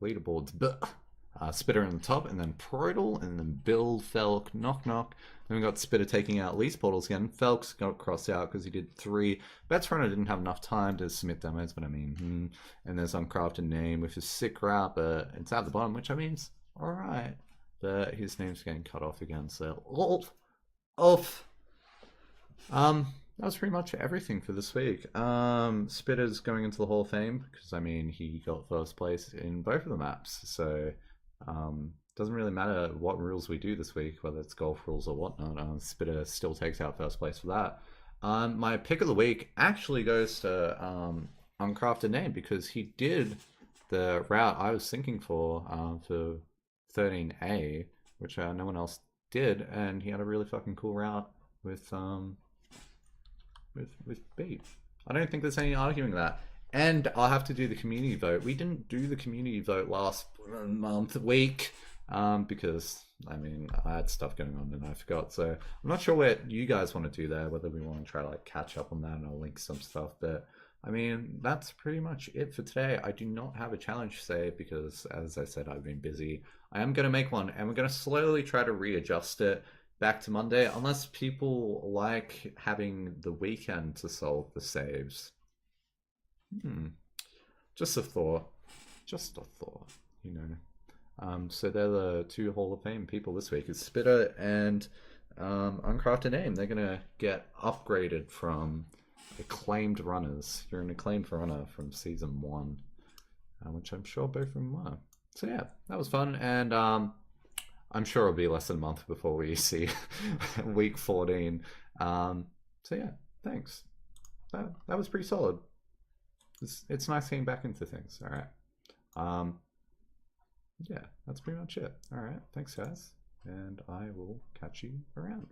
Leaderboards, Spitter on the top, and then Proidal, and then Bill, Felk, Knock Knock. Then we got Spitter taking out Lease Portals again. Felk's got crossed out because he did 3. Betrunner didn't have enough time to submit demos, but I mean, and there's Uncrafted Name with his sick route, but it's at the bottom, which I mean's alright. But his name's getting cut off again, so off. That was pretty much everything for this week. Spitter's going into the Hall of Fame because I mean he got first place in both of the maps, so doesn't really matter what rules we do this week, whether it's golf rules or whatnot. Spitter still takes out first place for that. My pick of the week actually goes to Uncrafted Name because he did the route I was thinking for 13A, which no one else did, and he had a really fucking cool route with beat. I don't think there's any arguing that. And I'll have to do the community vote. We didn't do the community vote last week, because I mean I had stuff going on and I forgot. So I'm not sure what you guys want to do there. Whether we want to try to like catch up on that, and I'll link some stuff. But I mean that's pretty much it for today. I do not have a challenge save because, as I said, I've been busy. I am going to make one, and we're going to slowly try to readjust it back to Monday, unless people like having the weekend to solve the saves. Just a thought. Just a thought, you know. So they're the 2 Hall of Fame people this week. It's Spitter and Uncrafted Name. They're going to get upgraded from acclaimed runners. You're an acclaimed runner from Season 1, which I'm sure both of them were. So yeah, that was fun, and I'm sure it'll be less than a month before we see week 14. So yeah, thanks. That was pretty solid. It's nice getting back into things. All right. Yeah, that's pretty much it. All right. Thanks, guys. And I will catch you around.